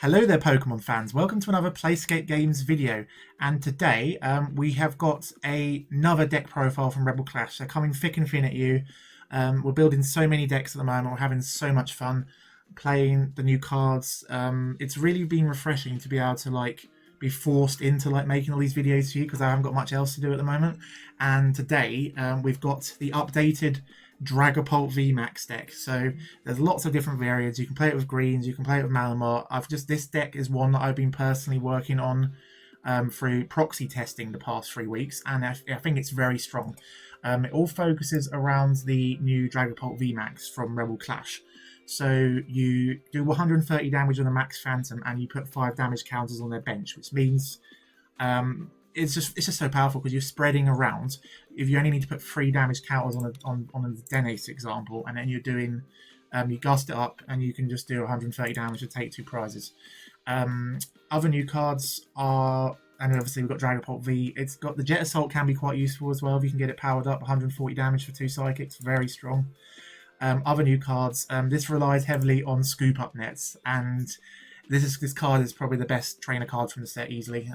Hello there Pokemon fans, welcome to another PlaySkape Games video, and today we have got another deck profile from Rebel Clash. They're coming thick and thin at you. We're building so many decks at the moment, we're having so much fun playing the new cards. It's really been refreshing to be able to be forced into making all these videos for you because I haven't got much else to do at the moment. And today we've got the updated Dragapult VMAX deck. So there's lots of different variants. You can play it with greens, you can play it with Malamar. This deck is one that I've been personally working on through proxy testing the past 3 weeks, and I think it's very strong. It all focuses around the new Dragapult VMAX from Rebel Clash. So you do 130 damage on the Max Phantom, and you put 5 damage counters on their bench, which means it's just so powerful because you're spreading around. If you only need to put 3 damage counters on a Denace example, and then you're doing you gust it up and you can just do 130 damage to take 2 prizes. Other new cards are, and obviously we've got Dragapult V. It's got the Jet Assault, can be quite useful as well if you can get it powered up. 140 damage for 2 psychics, very strong. Other new cards, this relies heavily on scoop up nets, and this card is probably the best trainer card from the set easily.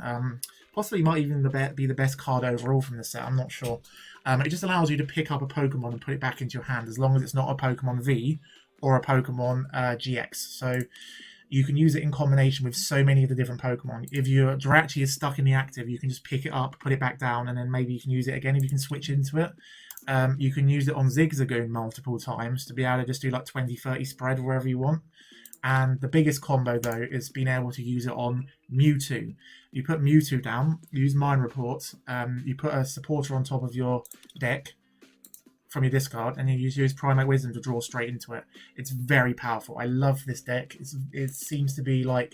Possibly might even be the best card overall from the set, I'm not sure. It just allows you to pick up a Pokemon and put it back into your hand, as long as it's not a Pokemon V or a Pokemon GX. So you can use it in combination with so many of the different Pokemon. If your Jirachi is stuck in the active, you can just pick it up, put it back down, and then maybe you can use it again if you can switch into it. You can use it on Zigzagoon multiple times to be able to just do 20-30 spread wherever you want. And the biggest combo, though, is being able to use it on Mewtwo. You put Mewtwo down, use Mind Report, you put a supporter on top of your deck from your discard, and you use Primate Wisdom to draw straight into it. It's very powerful. I love this deck. It seems to be I'm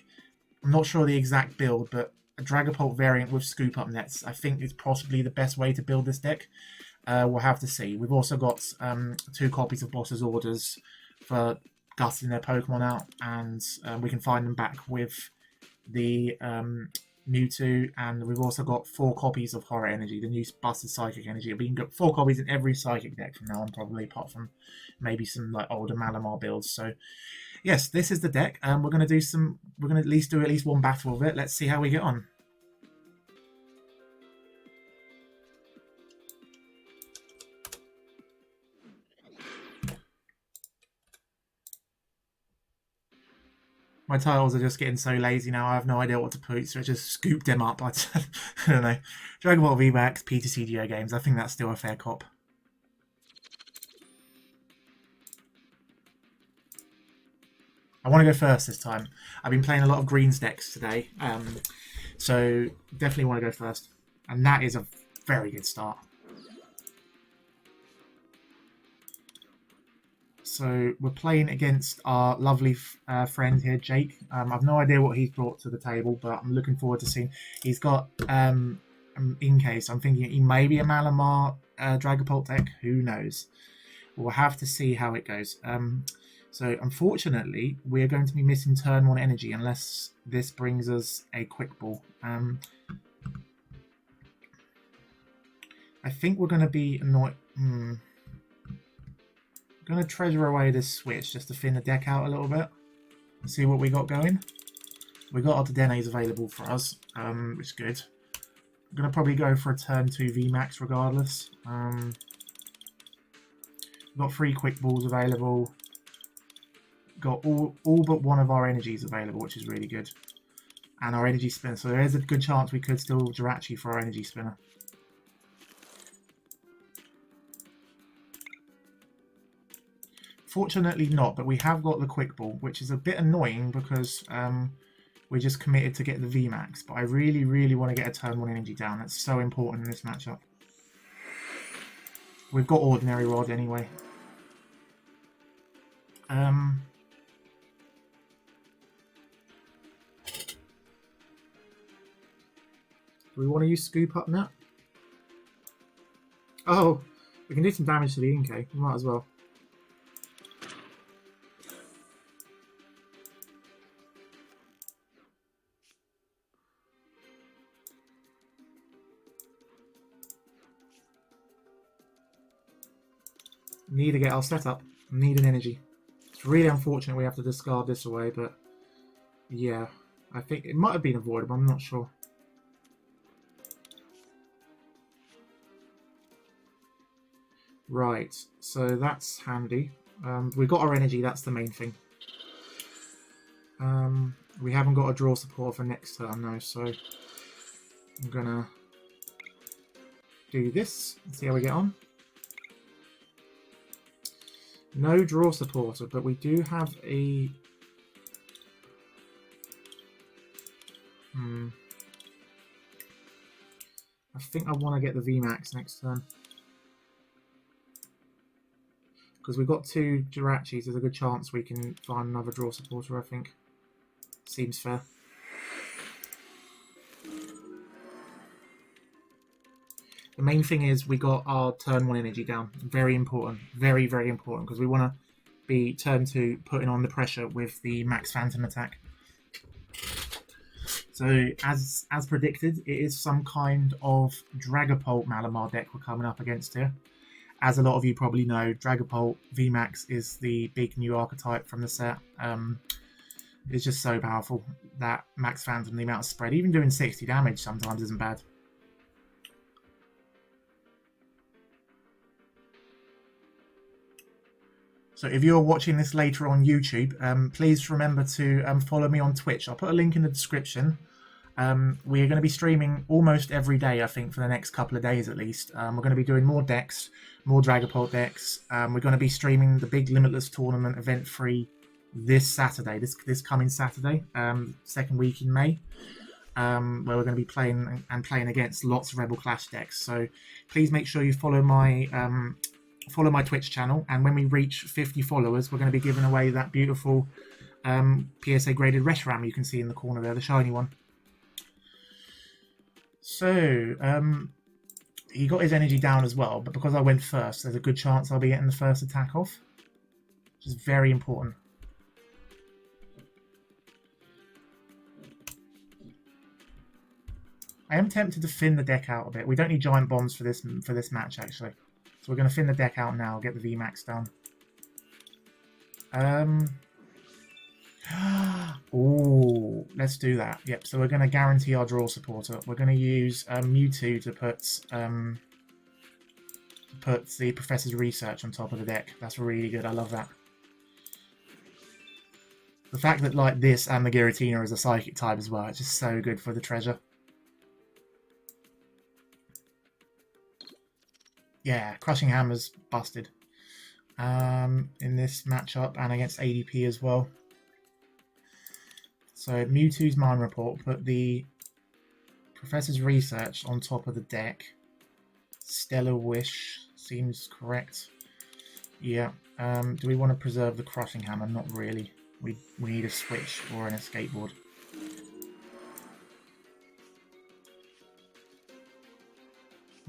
not sure the exact build, but a Dragapult variant with scoop up nets, I think is possibly the best way to build this deck. We'll have to see. We've also got 2 copies of Boss's Orders for gusting their Pokemon out, and we can find them back with the Mewtwo, and we've also got 4 copies of Horror Energy, the new busted Psychic Energy. We can get 4 copies in every Psychic deck from now on, probably, apart from maybe some older Malamar builds. So yes, this is the deck, and we're going to at least do one battle with it. Let's see how we get on. My tiles are just getting so lazy now, I have no idea what to put, so I just scooped them up. I don't know. Dragapult VMAX, PTCGO Games, I think that's still a fair cop. I want to go first this time. I've been playing a lot of greens decks today, so definitely want to go first. And that is a very good start. So we're playing against our lovely friend here, Jake. I've no idea what he's brought to the table, but I'm looking forward to seeing. He's got, in case, I'm thinking he may be a Malamar Dragapult deck. Who knows? We'll have to see how it goes. So unfortunately, we're going to be missing turn 1 energy unless this brings us a quick ball. I think we're going to be annoyed. I'm going to treasure away this switch just to thin the deck out a little bit. See what we got going. We got our Denace available for us, which is good. I'm going to probably go for a turn 2 VMAX regardless. We've got 3 quick balls available. Got all but one of our energies available, which is really good. And our energy spinner. So there is a good chance we could still Jirachi for our energy spinner. Fortunately not, but we have got the quick ball, which is a bit annoying because we're just committed to get the VMAX. But I really, really want to get a turn 1 energy down. That's so important in this matchup. We've got Ordinary Rod anyway. Do we want to use Scoop Up now? Oh, we can do some damage to the Inkay. We might as well. Need to get our setup. Need an energy. It's really unfortunate we have to discard this away, but yeah. I think it might have been avoidable, I'm not sure. Right, so that's handy. We've got our energy, that's the main thing. We haven't got a draw support for next turn, though, so I'm gonna do this and see how we get on. No draw supporter, but we do have a... I think I want to get the VMAX next turn. Because we've got 2 Jirachis, there's a good chance we can find another draw supporter, I think. Seems fair. The main thing is we got our turn 1 energy down. Very important. Very, very important. Because we want to be turn 2 putting on the pressure with the Max Phantom attack. So, as predicted, it is some kind of Dragapult Malamar deck we're coming up against here. As a lot of you probably know, Dragapult VMAX is the big new archetype from the set. It's just so powerful. That Max Phantom, the amount of spread, even doing 60 damage sometimes isn't bad. So if you're watching this later on YouTube, please remember to follow me on Twitch. I'll put a link in the description. We're going to be streaming almost every day, I think, for the next couple of days at least. We're going to be doing more decks, more Dragapult decks. We're going to be streaming the big Limitless Tournament event free this Saturday, this coming Saturday, second week in May, where we're going to be playing against lots of Rebel Clash decks. So please make sure you follow my Twitch channel, and when we reach 50 followers, we're going to be giving away that beautiful PSA graded Reshiram you can see in the corner there, the shiny one. So, he got his energy down as well, but because I went first, there's a good chance I'll be getting the first attack off, which is very important. I am tempted to thin the deck out a bit. We don't need giant bombs for this match, actually. So we're going to thin the deck out now, get the VMAX down. Oh, let's do that. Yep, so we're going to guarantee our draw supporter. We're going to use Mewtwo to put the Professor's Research on top of the deck. That's really good. I love that. The fact that like this and the Giratina is a Psychic type as well, it's just so good for the treasure. Yeah, Crushing Hammer's busted in this matchup and against ADP as well. So Mewtwo's Mine Report, put the Professor's Research on top of the deck. Stellar Wish seems correct. Yeah. Do we want to preserve the Crushing Hammer? Not really. We need a switch or an escape board.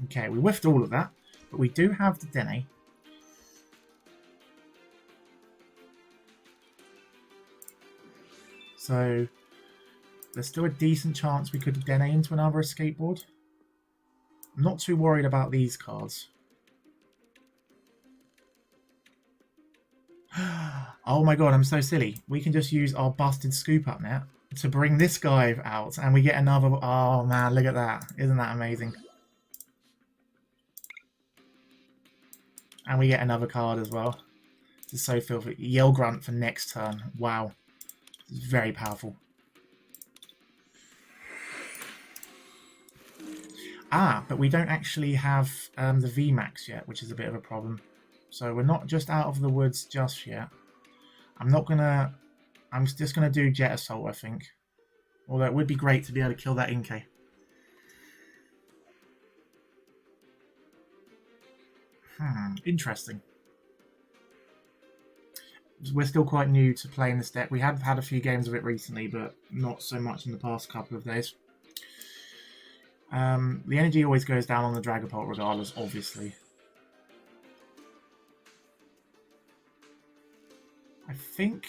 Okay, we whiffed all of that. But we do have the Dene. So there's still a decent chance we could Dene into another escape board. I'm not too worried about these cards. Oh my god, I'm so silly. We can just use our busted Scoop Up Net to bring this guy out and we get another... Oh man, look at that. Isn't that amazing? And we get another card as well. This is so filthy. Yell Grunt for next turn. Wow. This is very powerful. Ah, but we don't actually have the VMAX yet, which is a bit of a problem. So we're not just out of the woods just yet. I'm just gonna do Jet Assault, I think. Although it would be great to be able to kill that Inkay. Interesting. We're still quite new to playing this deck. We have had a few games of it recently, but not so much in the past couple of days. The energy always goes down on the Dragapult regardless, obviously. I think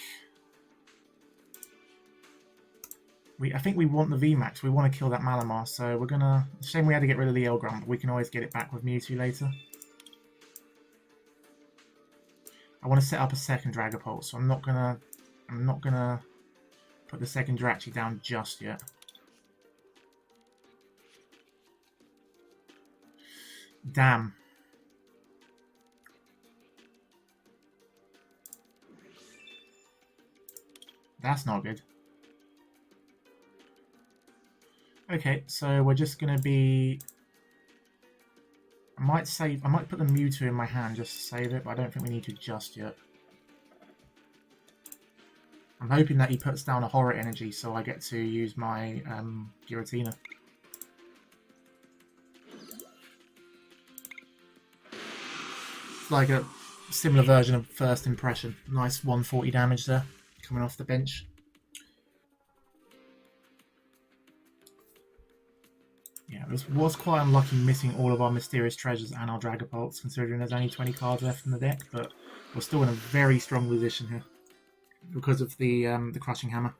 we want the VMAX. We want to kill that Malamar, so we're gonna... It's a shame we had to get rid of the Elgrum, but we can always get it back with Mewtwo later. I want to set up a second Dragapult, so I'm not gonna put the second Jirachi down just yet. Damn. That's not good. Okay, so we're just going to be... I might put the Mewtwo in my hand just to save it, but I don't think we need to just yet. I'm hoping that he puts down a Horror Energy so I get to use my Giratina. It's like a similar version of First Impression. Nice 140 damage there, coming off the bench. Yeah, this was quite unlucky missing all of our Mysterious Treasures and our Dragapults, considering there's only 20 cards left in the deck, but we're still in a very strong position here because of the Crushing Hammer.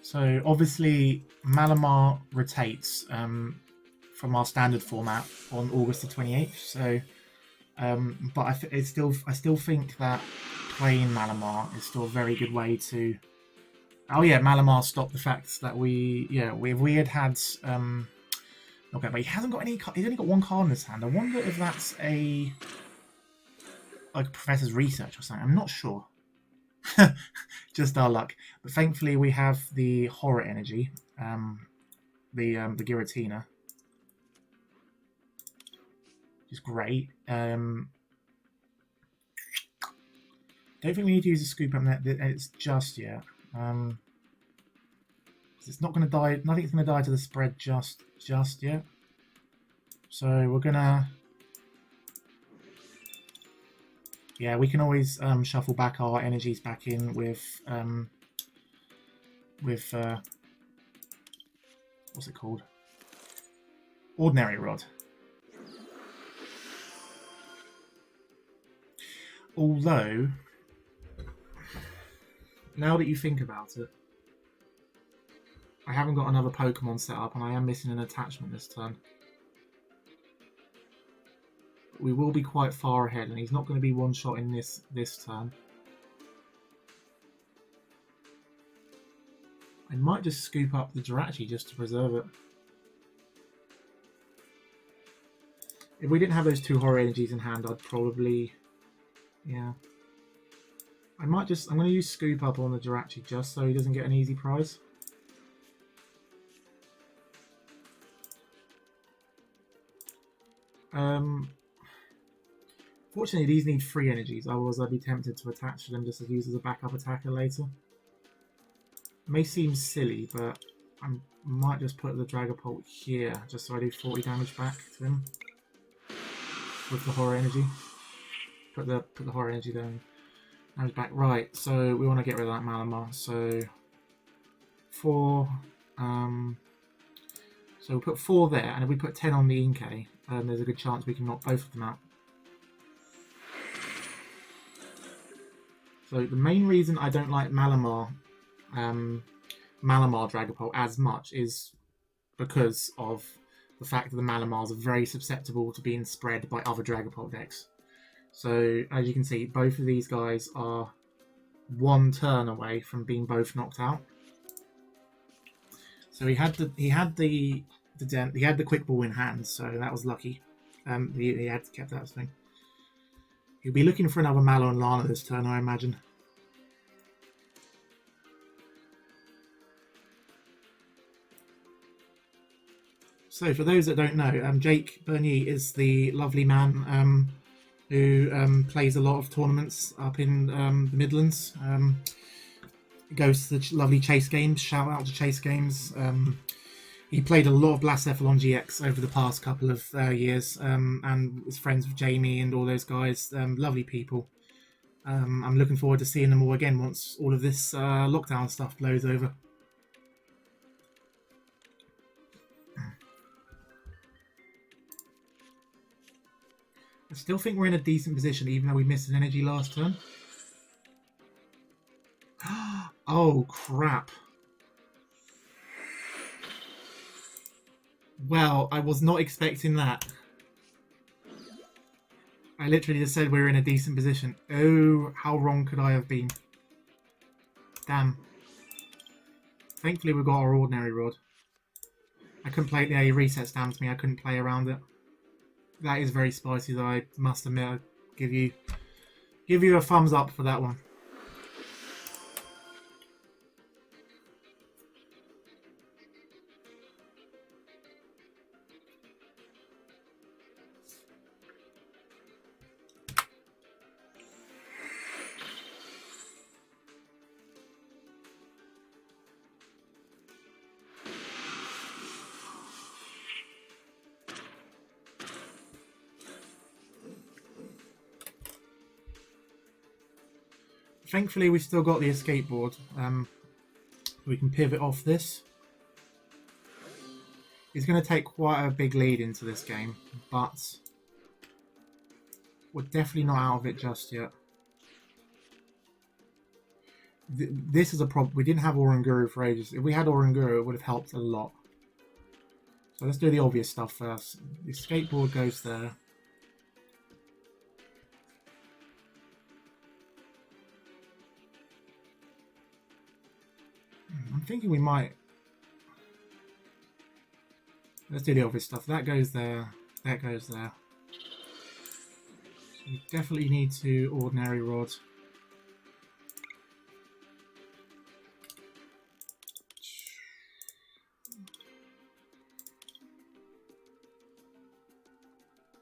So obviously Malamar rotates from our standard format on August the 28th. So, but I still think that playing Malamar is still a very good way to. Oh yeah, Malamar stopped the fact that we had okay, but he hasn't got any. He's only got one card in his hand. I wonder if that's like a Professor's Research or something. I'm not sure. Just our luck. But thankfully we have the Horror Energy, the Giratina, which is great. Don't think we need to use a scoop up net. It's just yet. It's not going to die. Nothing's going to die to the spread just yet. So we're gonna. Yeah, we can always shuffle back our energies back in with what's it called? Ordinary Rod. Although, now that you think about it, I haven't got another Pokemon set up and I am missing an attachment this turn. We will be quite far ahead, and he's not going to be one-shot in this turn. I might just scoop up the Jirachi just to preserve it. If we didn't have those two Horror Energies in hand, I'd probably... Yeah. I'm going to use scoop up on the Jirachi just so he doesn't get an easy prize. Fortunately, these need 3 energies, otherwise I'd be tempted to attach them just to use as a backup attacker later. It may seem silly, but I might just put the Dragapult here, just so I do 40 damage back to him with the Horror Energy. Put the Horror Energy there and damage back. Right, so we want to get rid of that Malamar. So 4. So we'll put 4 there, and if we put 10 on the Inkay, there's a good chance we can knock both of them out. So the main reason I don't like Malamar Dragapult as much is because of the fact that the Malamars are very susceptible to being spread by other Dragapult decks. So as you can see, both of these guys are 1 turn away from being both knocked out. So he had the Quick Ball in hand, so that was lucky. He had kept that thing. He'll be looking for another Mallow and Lana this turn, I imagine. So, for those that don't know, Jake Bernier is the lovely man who plays a lot of tournaments up in the Midlands. Goes to the lovely Chase Games. Shout out to Chase Games. He played a lot of Blastocephalon GX over the past couple of years, and is friends with Jamie and all those guys. Lovely people. I'm looking forward to seeing them all again once all of this lockdown stuff blows over. I still think we're in a decent position, even though we missed an energy last turn. Oh, crap. Well, I was not expecting that. I literally just said we were in a decent position. Oh, how wrong could I have been? Damn. Thankfully we got our ordinary rod. I couldn't play it. Yeah, he resets down to me. I couldn't play around it. That is very spicy though, I must admit. I'd give you a thumbs up for that one. Thankfully, we've still got the escape board. We can pivot off this. He's going to take quite a big lead into this game, but we're definitely not out of it just yet. This is a problem. We didn't have Oranguru for ages. If we had Oranguru, it would have helped a lot. So let's do the obvious stuff first. The skateboard goes there. I'm thinking we might... Let's do the obvious stuff. That goes there. That goes there. So we definitely need to ordinary rod.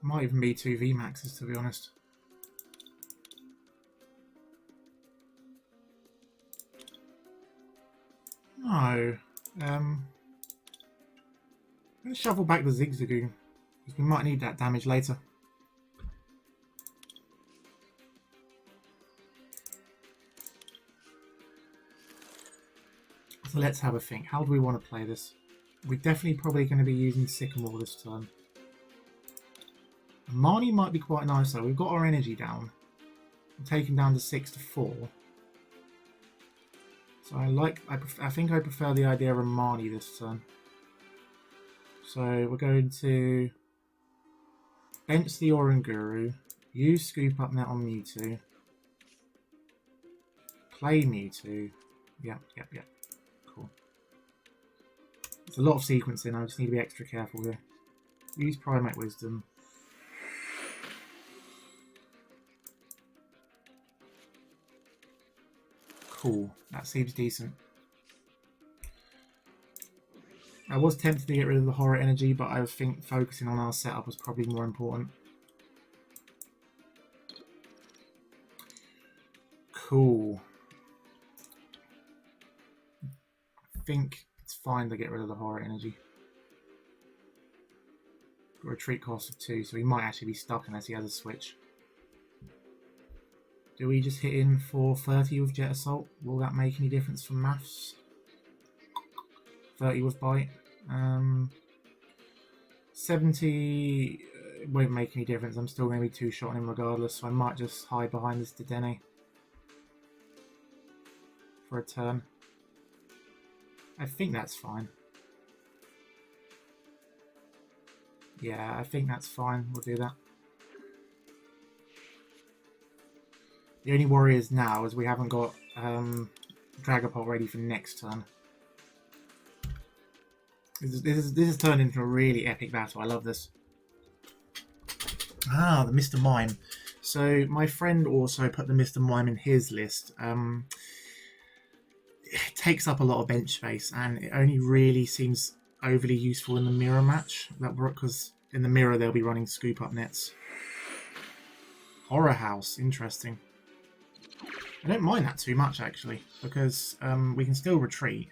Might even be 2 VMAXs, to be honest. No. Let's shuffle back the Zigzagoon, because we might need that damage later. So let's have a think. How do we want to play this? We're definitely probably going to be using Sycamore this turn. Marnie might be quite nice though. We've got our energy down. We're taken down to 6 to 4. So I think I prefer the idea of a Marnie this turn. So we're going to bench the Oranguru, use Scoop Up Net on Mewtwo, play Mewtwo. Yep. Cool. There's a lot of sequencing. I just need to be extra careful here. Use Primate Wisdom. Cool. That seems decent. I was tempted to get rid of the horror energy, but I think focusing on our setup was probably more important. Cool. I think it's fine to get rid of the horror energy. Got a retreat cost of 2, so he might actually be stuck unless he has a switch. Do we just hit in for 30 with Jet Assault? Will that make any difference for maths? 30 with Bite. 70 won't make any difference. I'm still going to be two-shotting him regardless, so I might just hide behind this Dedenne for a turn. I think that's fine. Yeah, I think that's fine. We'll do that. The only worry is now is we haven't got Dragapult ready for next turn. This has turned into a really epic battle. I love this. Ah, the Mr. Mime. So my friend also put the Mr. Mime in his list. It takes up a lot of bench space, and it only really seems overly useful in the mirror match. Because in the mirror they'll be running Scoop Up Nets. Horror House, interesting. I don't mind that too much actually, because we can still retreat.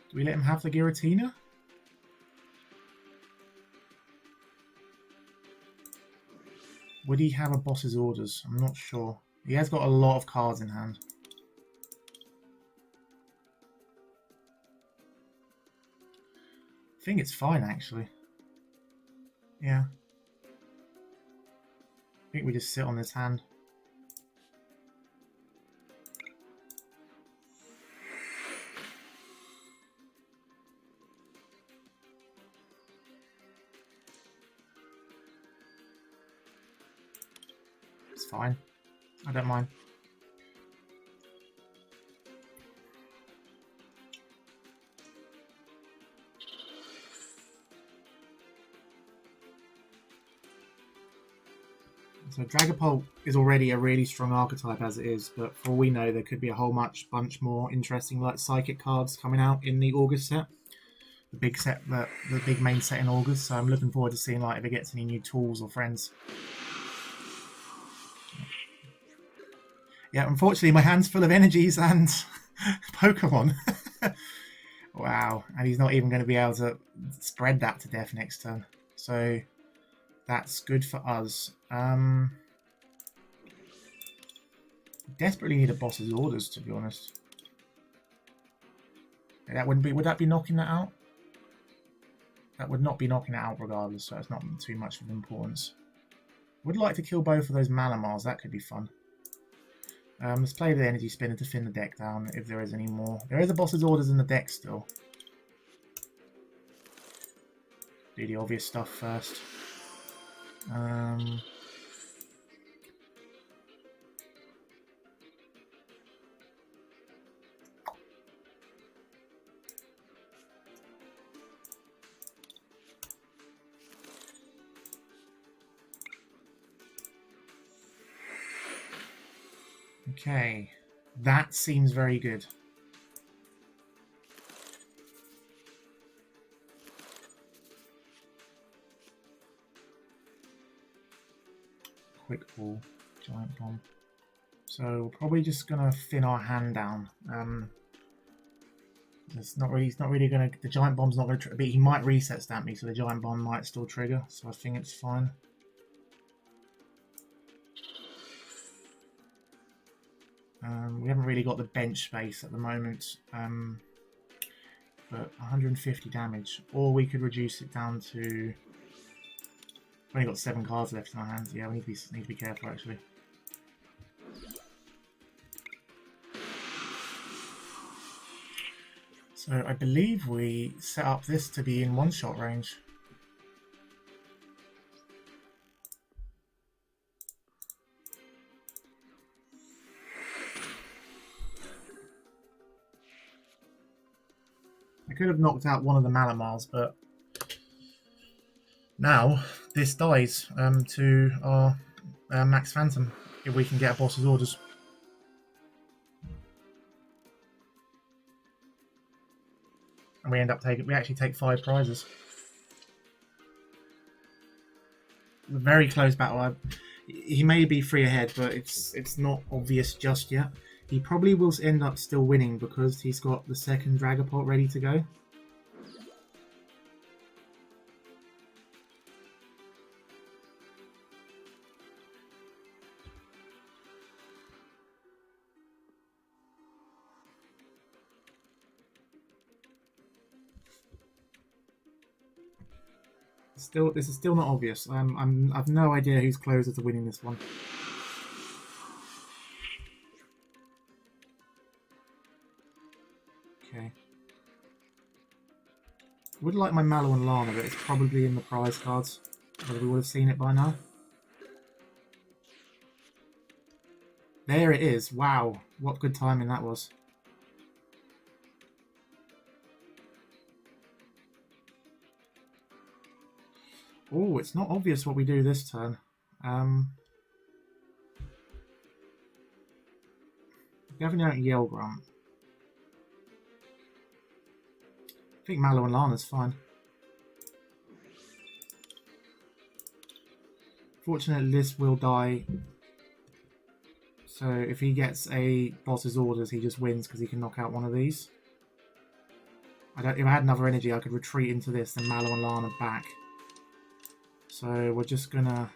Do we let him have the Giratina? Would he have a boss's orders? I'm not sure. He has got a lot of cards in hand. I think it's fine actually. Yeah. I think we just sit on this hand. fine. I don't mind. So Dragapult is already a really strong archetype as it is, but for all we know, there could be a whole bunch more interesting like psychic cards coming out in the August set, the big set, the big main set in August. So I'm looking forward to seeing like if it gets any new tools or friends. Yeah, unfortunately, my hand's full of energies and Pokemon. Wow, and he's not even going to be able to spread that to death next turn. So that's good for us. Desperately need a boss's orders, to be honest. That wouldn't be. Would that be knocking that out? That would not be knocking it out regardless, so it's not too much of importance. Would like to kill both of those Malamars. That could be fun. Let's play the energy spinner to thin the deck down if there is any more. There is a boss's orders in the deck still. Do the obvious stuff first. Okay, that seems very good. Quick ball, giant bomb. So we're probably just gonna thin our hand down. It's not really gonna. The giant bomb's not gonna. But he might reset stamp me, so the giant bomb might still trigger. So I think it's fine. We haven't really got the bench space at the moment, but 150 damage. Or we could reduce it down to... We've only got 7 cards left in our hands. Yeah, we need to be careful, actually. So I believe we set up this to be in one-shot range. I could have knocked out one of the Malamars, but now this dies to our Max Phantom if we can get a boss's orders. And we end up taking. We actually take 5 prizes. A very close battle. He may be 3 ahead, but it's not obvious just yet. He probably will end up still winning because he's got the second Dragapult ready to go. This is still not obvious. I've no idea who's closer to winning this one. Okay. Would like my Mallow and Lana, but it's probably in the prize cards. But we would have seen it by now. There it is. Wow, what good timing that was. Oh, it's not obvious what we do this turn. Definitely don't Yell Grunt. I think Mallow and Lana's fine. Fortunately, this will die. So if he gets a boss's orders, he just wins because he can knock out one of these. If I had another energy, I could retreat into this and Mallow and Lana back. So we're just gonna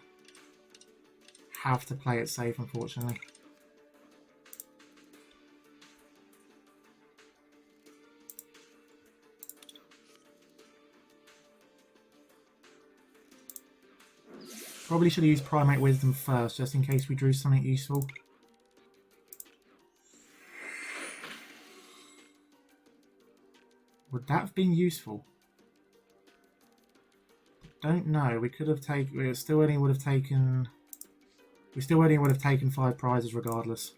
have to play it safe, unfortunately. Probably should have used Primate Wisdom first, just in case we drew something useful. Would that have been useful? Don't know. We could have taken. We still only would have taken We still only would have taken 5 prizes regardless.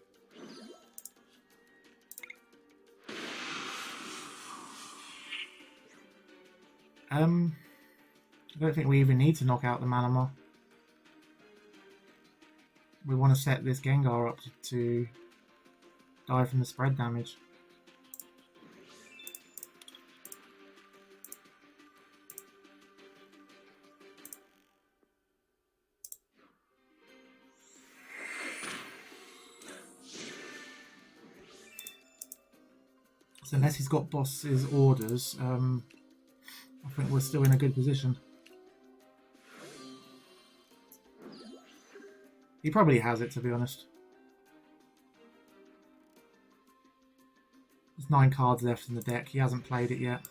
I don't think we even need to knock out the Malamar. We want to set this Gengar up to die from the spread damage. So unless he's got boss's orders, I think we're still in a good position. He probably has it, to be honest. There's 9 cards left in the deck. He hasn't played it yet.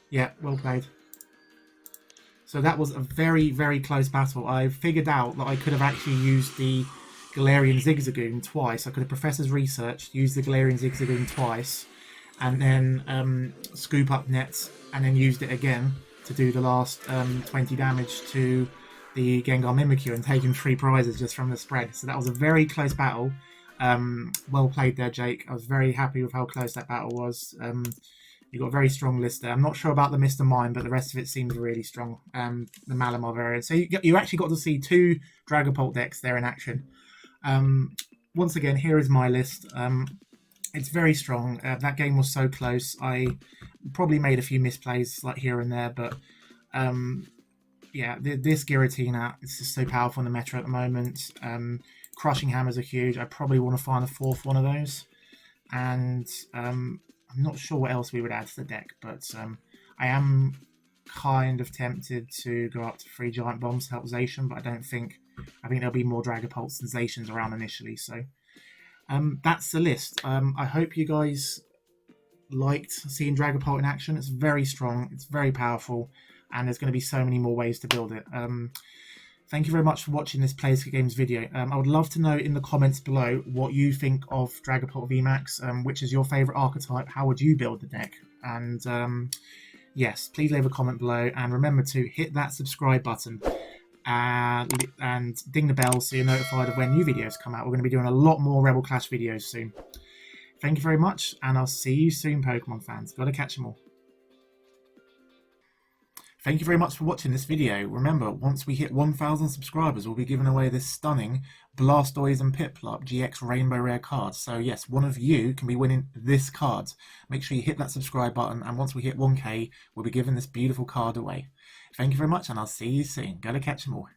Yeah, well played. So that was a very, very close battle. I figured out that I could have actually used the Galarian Zigzagoon twice. I could have Professor's Research, used the Galarian Zigzagoon twice, and then scoop up nets, and then used it again to do the last 20 damage to the Gengar Mimikyu and taken 3 prizes just from the spread. So that was a very close battle. Well played there, Jake. I was very happy with how close that battle was. You got a very strong list there. I'm not sure about the Mr. Mime, but the rest of it seems really strong. The Malamar variant. So you actually got to see 2 Dragapult decks there in action. Once again, here is my list. It's very strong. That game was so close. I probably made a few misplays like here and there, but yeah, this Giratina is just so powerful in the meta at the moment. Crushing Hammers are huge. I probably want to find a 4th one of those. And I'm not sure what else we would add to the deck, but I am kind of tempted to go up to 3 Giant Bombs to help Zacian, but I think there'll be more Dragapults than Zacians around initially. So that's the list. I hope you guys liked seeing Dragapult in action. It's very strong, it's very powerful, and there's going to be so many more ways to build it. Thank you very much for watching this PlaySkape Games video. I would love to know in the comments below what you think of Dragapult VMAX, which is your favourite archetype, how would you build the deck? And yes, please leave a comment below, and remember to hit that subscribe button and ding the bell so you're notified of when new videos come out. We're going to be doing a lot more Rebel Clash videos soon. Thank you very much, and I'll see you soon, Pokemon fans. Gotta catch them all. Thank you very much for watching this video. Remember, once we hit 1,000 subscribers, we'll be giving away this stunning Blastoise and Piplup GX Rainbow Rare card. So yes, one of you can be winning this card. Make sure you hit that subscribe button, and once we hit 1K, we'll be giving this beautiful card away. Thank you very much, and I'll see you soon. Gotta catch them all.